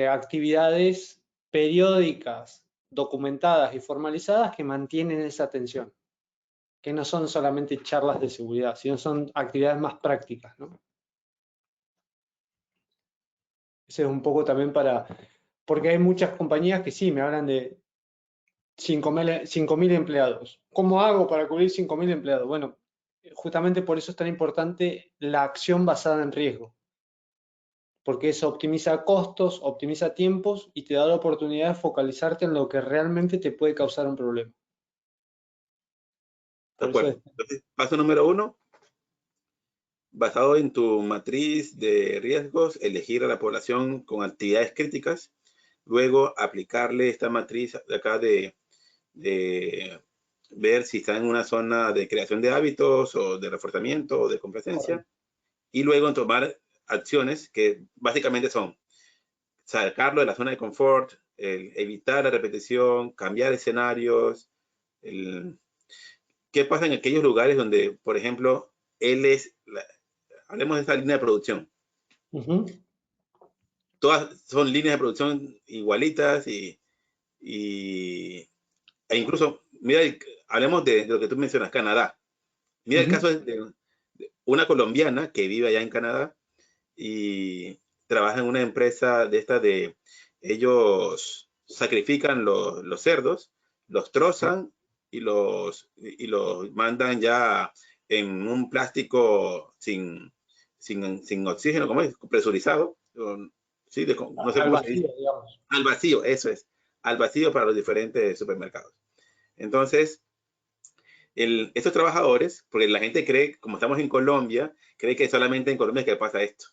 actividades periódicas, documentadas y formalizadas que mantienen esa atención, que no son solamente charlas de seguridad, sino son actividades más prácticas, ¿no? Ese es un poco también porque hay muchas compañías que sí, me hablan de 5.000 empleados. ¿Cómo hago para cubrir 5.000 empleados? Bueno, justamente por eso es tan importante la acción basada en riesgo, porque eso optimiza costos, optimiza tiempos y te da la oportunidad de focalizarte en lo que realmente te puede causar un problema. De acuerdo. Entonces, paso número 1, basado en tu matriz de riesgos, elegir a la población con actividades críticas, luego aplicarle esta matriz de acá de ver si está en una zona de creación de hábitos o de reforzamiento o de complacencia. Correcto. Y luego tomar acciones que básicamente son sacarlo de la zona de confort, evitar la repetición, cambiar escenarios. ¿Qué pasa en aquellos lugares donde, por ejemplo, hablemos de esta línea de producción? Todas son líneas de producción igualitas e incluso, mira, hablemos de lo que tú mencionas, Canadá. Mira el caso de una colombiana que vive allá en Canadá y trabaja en una empresa de esta de, ellos sacrifican los cerdos, los trozan y los mandan ya en un plástico sin oxígeno, ¿cómo es? Presurizado. Sí, no sé cómo se dice. Digamos. Al vacío, eso es. Al vacío para los diferentes supermercados. Entonces, estos trabajadores, porque la gente cree, como estamos en Colombia, cree que solamente en Colombia es que pasa esto.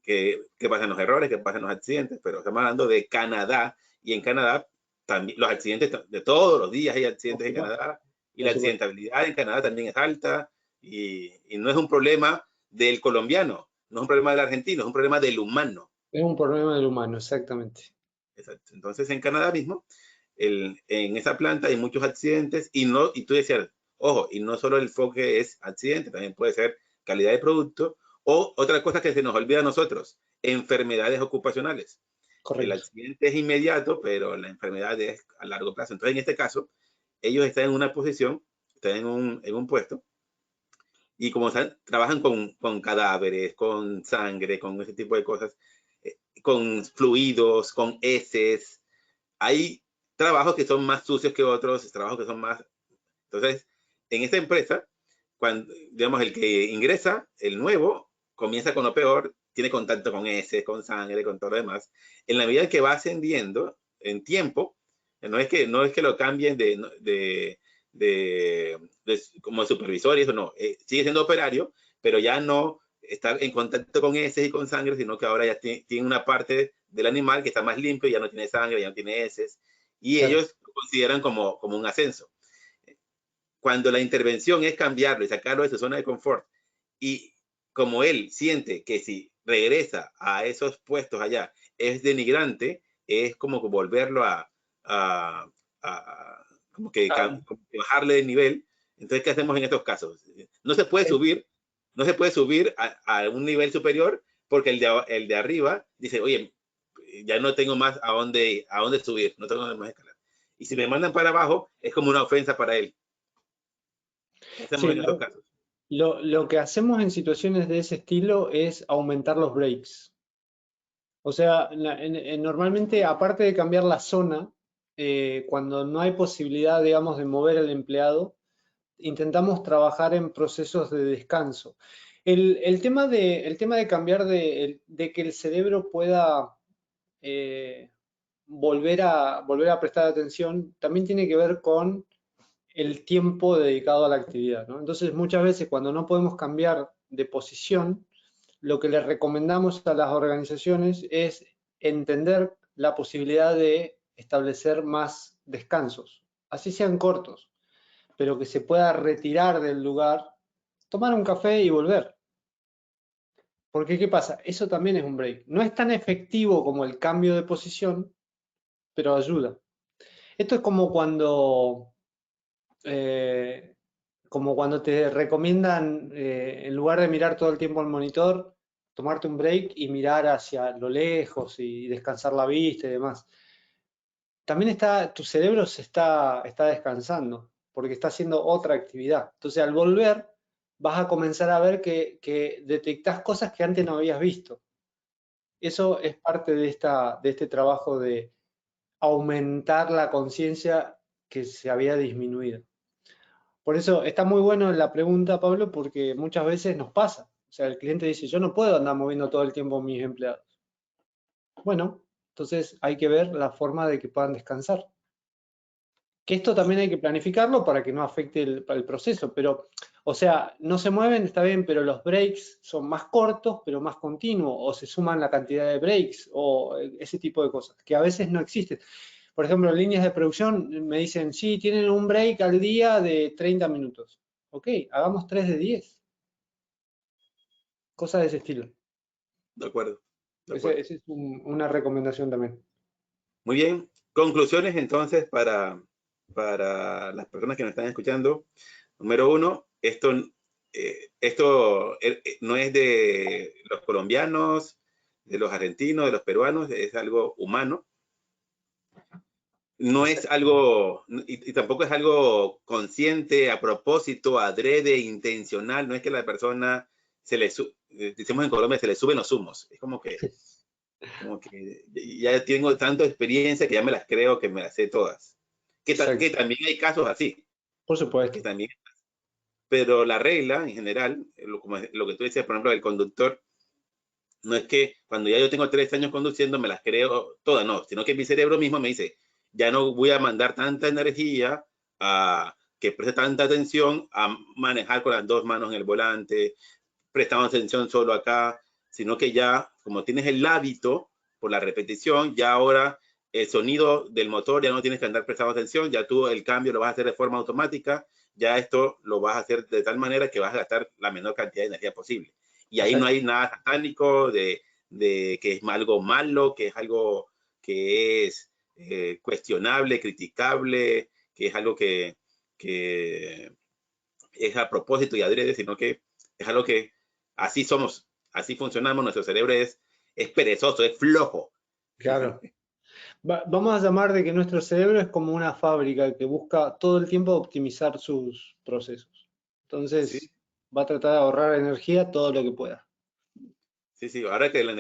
Que pasan los errores, que pasan los accidentes, pero estamos hablando de Canadá, y en Canadá también los accidentes de todos los días hay accidentes en Canadá, y la accidentabilidad en Canadá también es alta, y no es un problema del colombiano, no es un problema del argentino, es un problema del humano. Es un problema del humano, exactamente. Exacto. Entonces en Canadá mismo, en esa planta hay muchos accidentes, y tú decías, ojo, y no solo el enfoque es accidente, también puede ser calidad de producto, o otra cosa que se nos olvida a nosotros, enfermedades ocupacionales. Correcto. El accidente es inmediato, pero la enfermedad es a largo plazo. Entonces, en este caso, ellos están en una posición, están en un puesto, y como trabajan con cadáveres, con sangre, con ese tipo de cosas, con fluidos, con heces, hay trabajos que son más sucios que otros, trabajos que son más... Entonces, en esta empresa, cuando, digamos, el que ingresa, el nuevo, comienza con lo peor, tiene contacto con heces, con sangre, con todo lo demás. En la medida que va ascendiendo en tiempo, no es que lo cambien como supervisor y eso, no, sigue siendo operario, pero ya no está en contacto con heces y con sangre, sino que ahora ya tiene una parte del animal que está más limpio, ya no tiene sangre, ya no tiene heces, y claro, ellos lo consideran como un ascenso. Cuando la intervención es cambiarlo y sacarlo de su zona de confort, y como él siente que si regresa a esos puestos allá es denigrante, es como volverlo como que bajarle de nivel. Entonces, ¿qué hacemos en estos casos? No se puede subir, a un nivel superior porque el de arriba dice, oye, ya no tengo más a dónde subir, no tengo más escalar. Y si me mandan para abajo, es como una ofensa para él. ¿Qué hacemos en estos casos? Lo que hacemos en situaciones de ese estilo es aumentar los breaks. O sea, normalmente, aparte de cambiar la zona, cuando no hay posibilidad, digamos, de mover al empleado, intentamos trabajar en procesos de descanso. El tema de cambiar de que el cerebro pueda volver a prestar atención también tiene que ver con el tiempo dedicado a la actividad, ¿no? Entonces, muchas veces cuando no podemos cambiar de posición, lo que le recomendamos a las organizaciones es entender la posibilidad de establecer más descansos, así sean cortos, pero que se pueda retirar del lugar, tomar un café y volver. Porque, ¿qué pasa? Eso también es un break. No es tan efectivo como el cambio de posición, pero ayuda. Esto es como cuando te recomiendan, en lugar de mirar todo el tiempo al monitor, tomarte un break y mirar hacia lo lejos y descansar la vista y demás. También tu cerebro está descansando porque está haciendo otra actividad. Entonces, al volver, vas a comenzar a ver que detectás cosas que antes no habías visto. Eso es parte de este trabajo de aumentar la conciencia que se había disminuido. Por eso está muy bueno la pregunta, Pablo, porque muchas veces nos pasa. O sea, el cliente dice, yo no puedo andar moviendo todo el tiempo a mis empleados. Bueno, entonces hay que ver la forma de que puedan descansar. Que esto también hay que planificarlo para que no afecte el proceso, pero, o sea, no se mueven, está bien, pero los breaks son más cortos, pero más continuos, o se suman la cantidad de breaks, o ese tipo de cosas, que a veces no existen. Por ejemplo, en líneas de producción me dicen, sí, tienen un break al día de 30 minutos. Ok, hagamos 3 de 10. Cosas de ese estilo. De acuerdo. Esa es una recomendación también. Muy bien. Conclusiones entonces para las personas que nos están escuchando. Número uno, esto no es de los colombianos, de los argentinos, de los peruanos, es algo humano. No es algo, y tampoco es algo consciente, a propósito, adrede, intencional. No es que la persona decimos en Colombia, se le suben los humos. Es como que ya tengo tanta experiencia que ya me las creo, que me las sé todas. Que también hay casos así. Por supuesto. Que también, pero la regla en general, como lo que tú decías, por ejemplo, del conductor, no es que cuando ya yo tengo 3 años conduciendo me las creo todas, no, sino que mi cerebro mismo me dice, ya no voy a mandar tanta energía a que preste tanta atención a manejar con las 2 manos en el volante, prestando atención solo acá, sino que ya, como tienes el hábito por la repetición, ya ahora el sonido del motor ya no tienes que andar prestando atención, ya tú el cambio lo vas a hacer de forma automática, ya esto lo vas a hacer de tal manera que vas a gastar la menor cantidad de energía posible. Y ahí no hay nada satánico de que es algo malo, que es algo que es cuestionable, criticable, que es algo que es a propósito y adrede, sino que es algo que así somos, así funcionamos, nuestro cerebro es perezoso, es flojo. Claro. Vamos a llamar de que nuestro cerebro es como una fábrica que busca todo el tiempo optimizar sus procesos. Entonces, ¿sí? Va a tratar de ahorrar energía todo lo que pueda. Sí, sí, ahora que la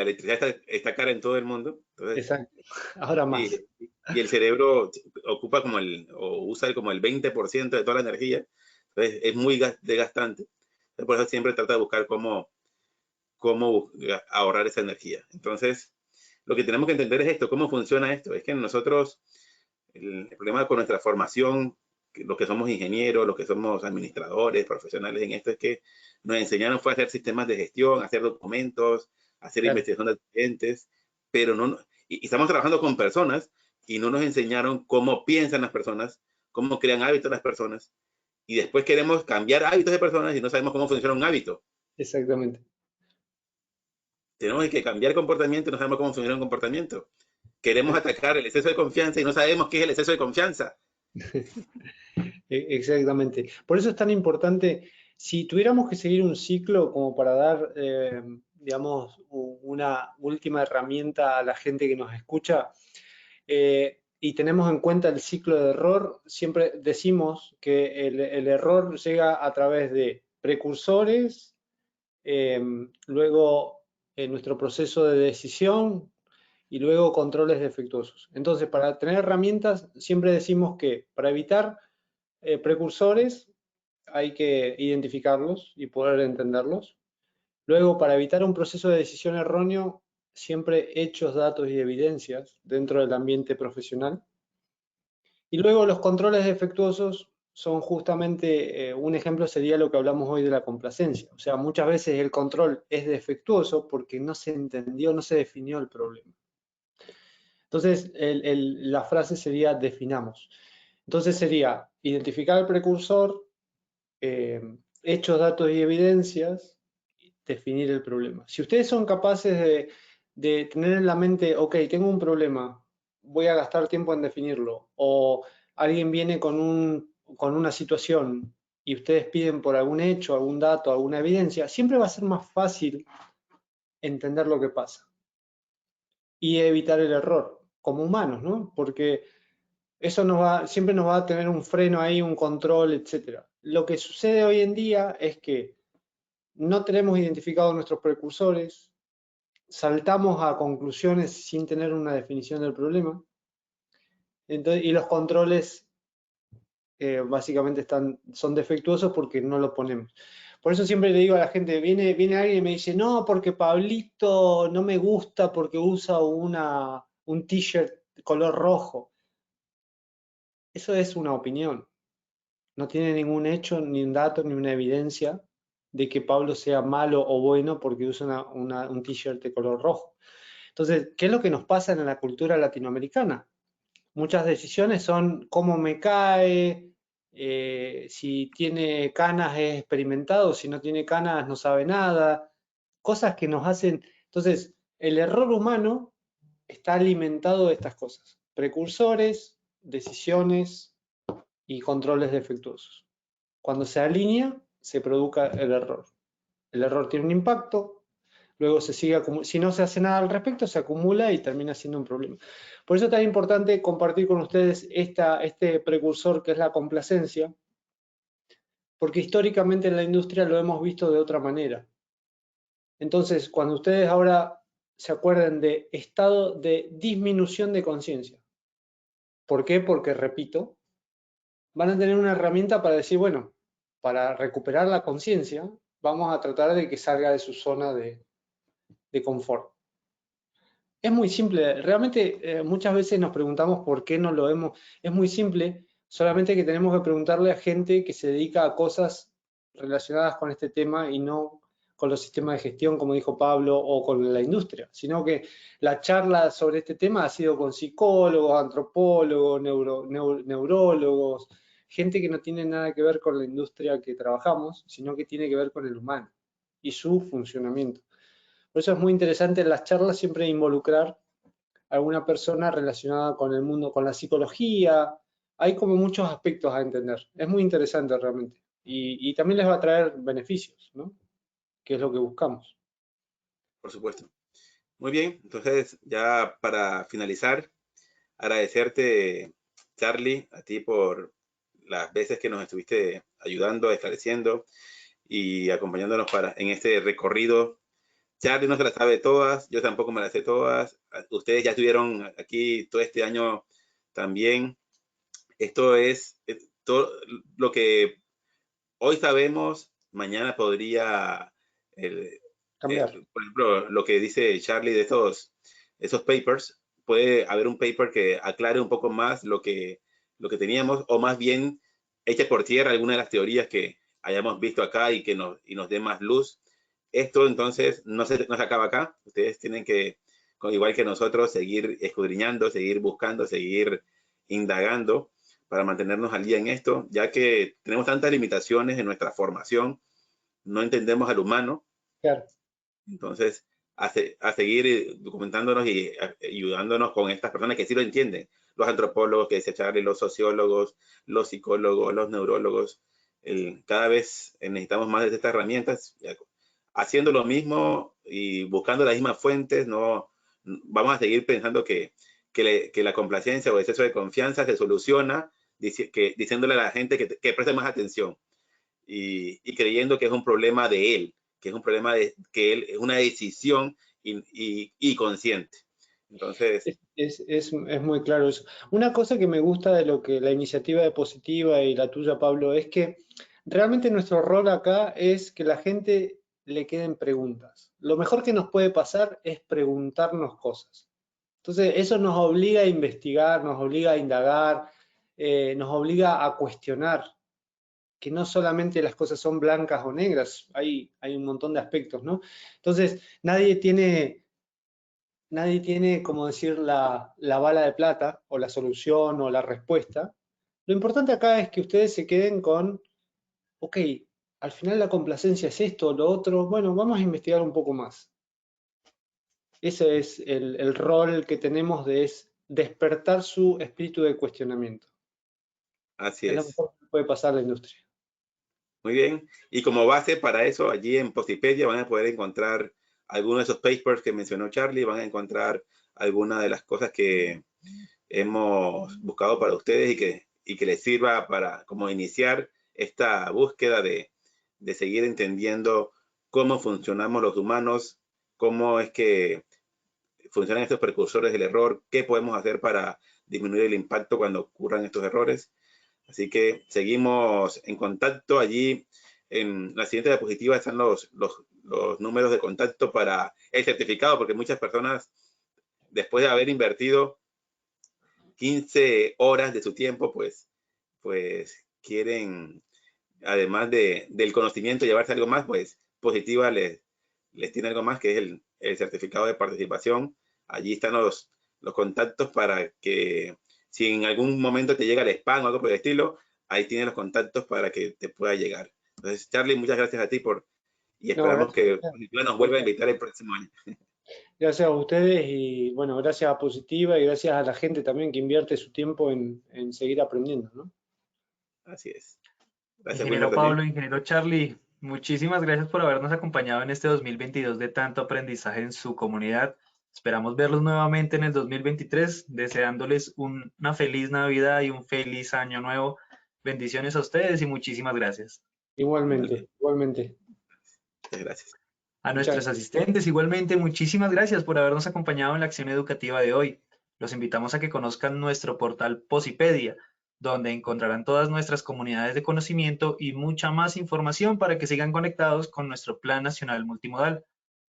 electricidad está cara en todo el mundo. Entonces, exacto, ahora más. Y el cerebro ocupa o usa como el 20% de toda la energía. Entonces, es muy desgastante. Por eso siempre trata de buscar cómo cómo ahorrar esa energía. Entonces, lo que tenemos que entender es esto, cómo funciona esto. Es que nosotros, el problema con nuestra formación, los que somos ingenieros, los que somos administradores, profesionales en esto, es que nos enseñaron fue a hacer sistemas de gestión, hacer documentos, hacer investigación de clientes, pero no, y estamos trabajando con personas y no nos enseñaron cómo piensan las personas, cómo crean hábitos las personas, y después queremos cambiar hábitos de personas y no sabemos cómo funciona un hábito. Exactamente. Tenemos que cambiar comportamiento y no sabemos cómo funciona un comportamiento. Queremos atacar el exceso de confianza y no sabemos qué es el exceso de confianza. Exactamente. Por eso es tan importante, si tuviéramos que seguir un ciclo como para dar, digamos, una última herramienta a la gente que nos escucha, y tenemos en cuenta el ciclo de error, siempre decimos que el error llega a través de precursores, luego nuestro proceso de decisión y luego controles defectuosos. Entonces, para tener herramientas, siempre decimos que para evitar precursores hay que identificarlos y poder entenderlos. Luego, para evitar un proceso de decisión erróneo, siempre hechos, datos y evidencias dentro del ambiente profesional. Y luego los controles defectuosos son justamente, un ejemplo sería lo que hablamos hoy de la complacencia. O sea, muchas veces el control es defectuoso porque no se entendió, no se definió el problema. Entonces, la frase sería definamos. Entonces sería identificar el precursor, hechos, datos y evidencias, definir el problema. Si ustedes son capaces de tener en la mente, ok, tengo un problema, voy a gastar tiempo en definirlo, o alguien viene con una situación y ustedes piden por algún hecho, algún dato, alguna evidencia, siempre va a ser más fácil entender lo que pasa y evitar el error como humanos, ¿no? Porque eso siempre nos va a tener un freno ahí, un control, etc. Lo que sucede hoy en día es que no tenemos identificados nuestros precursores, saltamos a conclusiones sin tener una definición del problema, entonces, y los controles básicamente son defectuosos porque no lo ponemos. Por eso siempre le digo a la gente, viene alguien y me dice, no, porque Pablito no me gusta porque usa un t-shirt color rojo. Eso es una opinión. No tiene ningún hecho, ni un dato, ni una evidencia de que Pablo sea malo o bueno porque usa un t-shirt de color rojo. Entonces, ¿qué es lo que nos pasa en la cultura latinoamericana? Muchas decisiones son cómo me cae, si tiene canas es experimentado, si no tiene canas no sabe nada, cosas que nos hacen... Entonces, el error humano está alimentado de estas cosas, precursores, decisiones y controles defectuosos. Cuando se alinea, se produce el error. El error tiene un impacto, luego si no se hace nada al respecto, se acumula y termina siendo un problema. Por eso es tan importante compartir con ustedes este precursor que es la complacencia, porque históricamente en la industria lo hemos visto de otra manera. Entonces, cuando ustedes ahora se acuerden de estado de disminución de conciencia, ¿por qué? Porque, repito, van a tener una herramienta para decir, bueno, para recuperar la conciencia, vamos a tratar de que salga de su zona de confort. Es muy simple, realmente muchas veces nos preguntamos por qué no lo hemos, es muy simple, solamente que tenemos que preguntarle a gente que se dedica a cosas relacionadas con este tema y no con los sistemas de gestión, como dijo Pablo, o con la industria, sino que la charla sobre este tema ha sido con psicólogos, antropólogos, neurólogos, gente que no tiene nada que ver con la industria que trabajamos, sino que tiene que ver con el humano y su funcionamiento. Por eso es muy interesante en las charlas siempre involucrar a alguna persona relacionada con el mundo, con la psicología. Hay como muchos aspectos a entender. Es muy interesante realmente. Y también les va a traer beneficios, ¿no? Que es lo que buscamos. Por supuesto. Muy bien, entonces ya para finalizar, agradecerte, Charlie, a ti por las veces que nos estuviste ayudando, esclareciendo y acompañándonos en este recorrido. Charlie no se las sabe todas, yo tampoco me las sé todas. Ustedes ya estuvieron aquí todo este año también. Esto es todo lo que hoy sabemos, mañana podría cambiar. Por ejemplo, lo que dice Charlie de esos papers, puede haber un paper que aclare un poco más lo que teníamos, o más bien eche por tierra alguna de las teorías que hayamos visto acá y nos dé más luz. Esto entonces no se acaba acá. Ustedes tienen que, igual que nosotros, seguir escudriñando, seguir buscando, seguir indagando para mantenernos al día en esto, ya que tenemos tantas limitaciones en nuestra formación, no entendemos al humano. Claro. Entonces, a seguir documentándonos y ayudándonos con estas personas que sí lo entienden. Los antropólogos, que dice Charlie, los sociólogos, los psicólogos, los neurólogos. Cada vez necesitamos más de estas herramientas. Haciendo lo mismo y buscando las mismas fuentes, no vamos a seguir pensando que la complacencia o exceso de confianza se soluciona diciéndole a la gente que preste más atención y creyendo que es un problema de él, que es un problema que él es una decisión y consciente. Entonces, es muy claro eso. Una cosa que me gusta de lo que la iniciativa de Positiva y la tuya, Pablo, es que realmente nuestro rol acá es que la gente le queden preguntas. Lo mejor que nos puede pasar es preguntarnos cosas. Entonces, eso nos obliga a investigar, nos obliga a indagar, nos obliga a cuestionar, que no solamente las cosas son blancas o negras, hay un montón de aspectos, ¿no? Entonces, nadie tiene, como decir, la bala de plata, o la solución, o la respuesta. Lo importante acá es que ustedes se queden con, ok, al final la complacencia es esto o lo otro, bueno, vamos a investigar un poco más. Ese es el rol que tenemos, de despertar su espíritu de cuestionamiento. así Es lo es. mejor que puede pasar a la industria. Muy bien. Y como base para eso, allí en Posipedia van a poder encontrar algunos de esos papers que mencionó Charlie, van a encontrar algunas de las cosas que hemos buscado para ustedes y que les sirva para como iniciar esta búsqueda de seguir entendiendo cómo funcionamos los humanos, cómo es que funcionan estos precursores del error, qué podemos hacer para disminuir el impacto cuando ocurran estos errores. Así que seguimos en contacto. Allí en la siguiente diapositiva están los números de contacto para el certificado, porque muchas personas, después de haber invertido 15 horas de su tiempo, pues quieren, además del conocimiento, llevarse algo más, pues Positiva les tiene algo más, que es el certificado de participación. Allí están los contactos para que si en algún momento te llega el spam o algo por el estilo, ahí tienes los contactos para que te pueda llegar. Entonces, Charlie, muchas gracias a ti y esperamos que Positiva nos vuelva a invitar el próximo año. Gracias a ustedes y bueno, gracias a Positiva y gracias a la gente también que invierte su tiempo en seguir aprendiendo, ¿no? Así es. Gracias, Ingeniero Wilmer, también. Pablo, ingeniero Charlie, muchísimas gracias por habernos acompañado en este 2022 de tanto aprendizaje en su comunidad. Esperamos verlos nuevamente en el 2023, deseándoles una feliz Navidad y un feliz año nuevo. Bendiciones a ustedes y muchísimas gracias. Igualmente, igualmente. Gracias. A nuestros asistentes, igualmente, muchísimas gracias por habernos acompañado en la acción educativa de hoy. Los invitamos a que conozcan nuestro portal Posipedia, donde encontrarán todas nuestras comunidades de conocimiento y mucha más información para que sigan conectados con nuestro Plan Nacional Multimodal.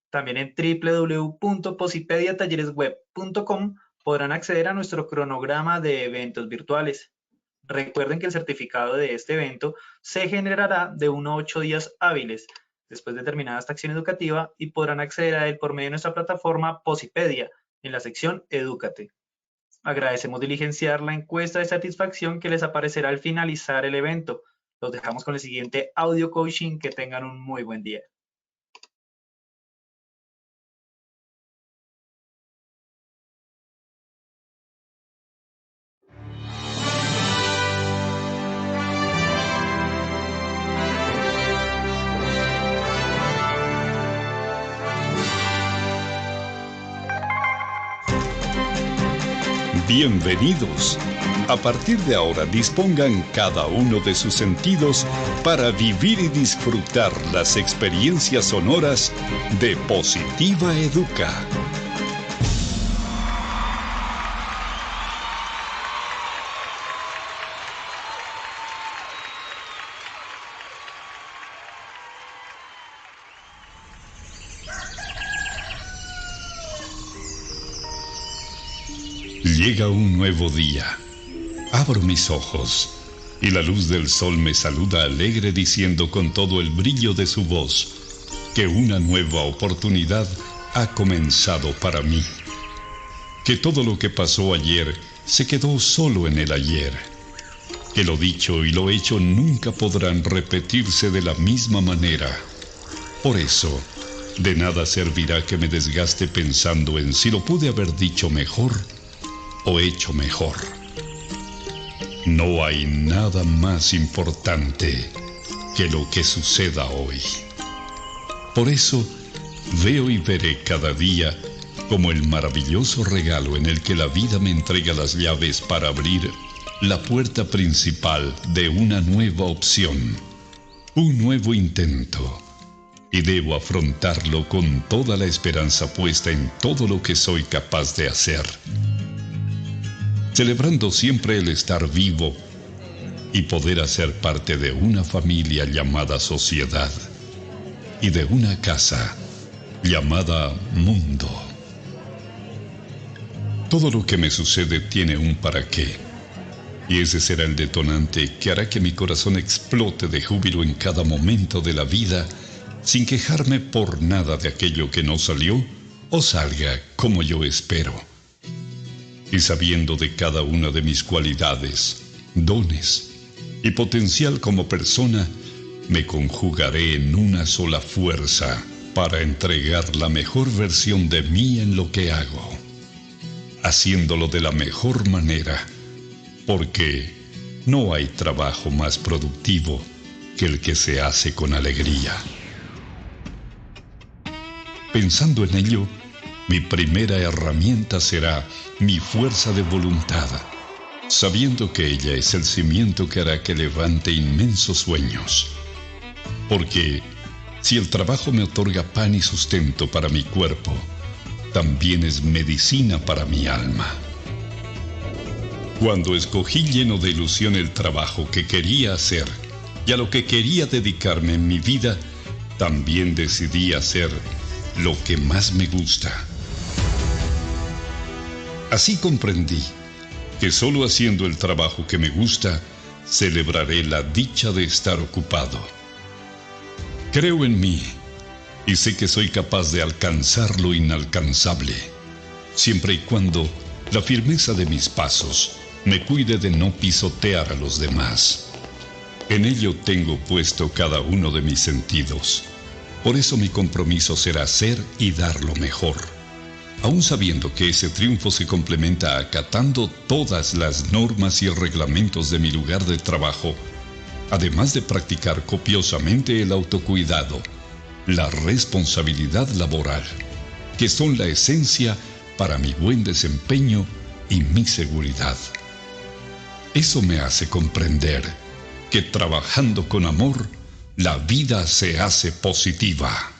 También en www.posipediatalleresweb.com podrán acceder a nuestro cronograma de eventos virtuales. Recuerden que el certificado de este evento se generará de 1 a 8 días hábiles después de terminada esta acción educativa y podrán acceder a él por medio de nuestra plataforma Posipedia en la sección Edúcate. Agradecemos diligenciar la encuesta de satisfacción que les aparecerá al finalizar el evento. Los dejamos con el siguiente audio coaching. Que tengan un muy buen día. Bienvenidos. A partir de ahora dispongan cada uno de sus sentidos para vivir y disfrutar las experiencias sonoras de Positiva Educa. Llega un nuevo día. Abro mis ojos y la luz del sol me saluda alegre diciendo con todo el brillo de su voz que una nueva oportunidad ha comenzado para mí. Que todo lo que pasó ayer se quedó solo en el ayer. Que lo dicho y lo hecho nunca podrán repetirse de la misma manera. Por eso, de nada servirá que me desgaste pensando en si lo pude haber dicho mejor o hecho mejor. No hay nada más importante que lo que suceda hoy. Por eso, veo y veré cada día como el maravilloso regalo en el que la vida me entrega las llaves para abrir la puerta principal de una nueva opción, un nuevo intento, y debo afrontarlo con toda la esperanza puesta en todo lo que soy capaz de hacer, celebrando siempre el estar vivo y poder hacer parte de una familia llamada sociedad y de una casa llamada mundo. Todo lo que me sucede tiene un para qué, y ese será el detonante que hará que mi corazón explote de júbilo en cada momento de la vida, sin quejarme por nada de aquello que no salió o salga como yo espero. Y sabiendo de cada una de mis cualidades, dones y potencial como persona, me conjugaré en una sola fuerza para entregar la mejor versión de mí en lo que hago, haciéndolo de la mejor manera, porque no hay trabajo más productivo que el que se hace con alegría. Pensando en ello, mi primera herramienta será mi fuerza de voluntad, sabiendo que ella es el cimiento que hará que levante inmensos sueños. Porque si el trabajo me otorga pan y sustento para mi cuerpo, también es medicina para mi alma. Cuando escogí lleno de ilusión el trabajo que quería hacer y a lo que quería dedicarme en mi vida, también decidí hacer lo que más me gusta. Así comprendí que solo haciendo el trabajo que me gusta, celebraré la dicha de estar ocupado. Creo en mí y sé que soy capaz de alcanzar lo inalcanzable, siempre y cuando la firmeza de mis pasos me cuide de no pisotear a los demás. En ello tengo puesto cada uno de mis sentidos. Por eso mi compromiso será ser y dar lo mejor, aun sabiendo que ese triunfo se complementa acatando todas las normas y reglamentos de mi lugar de trabajo, además de practicar copiosamente el autocuidado, la responsabilidad laboral, que son la esencia para mi buen desempeño y mi seguridad. Eso me hace comprender que trabajando con amor, la vida se hace positiva.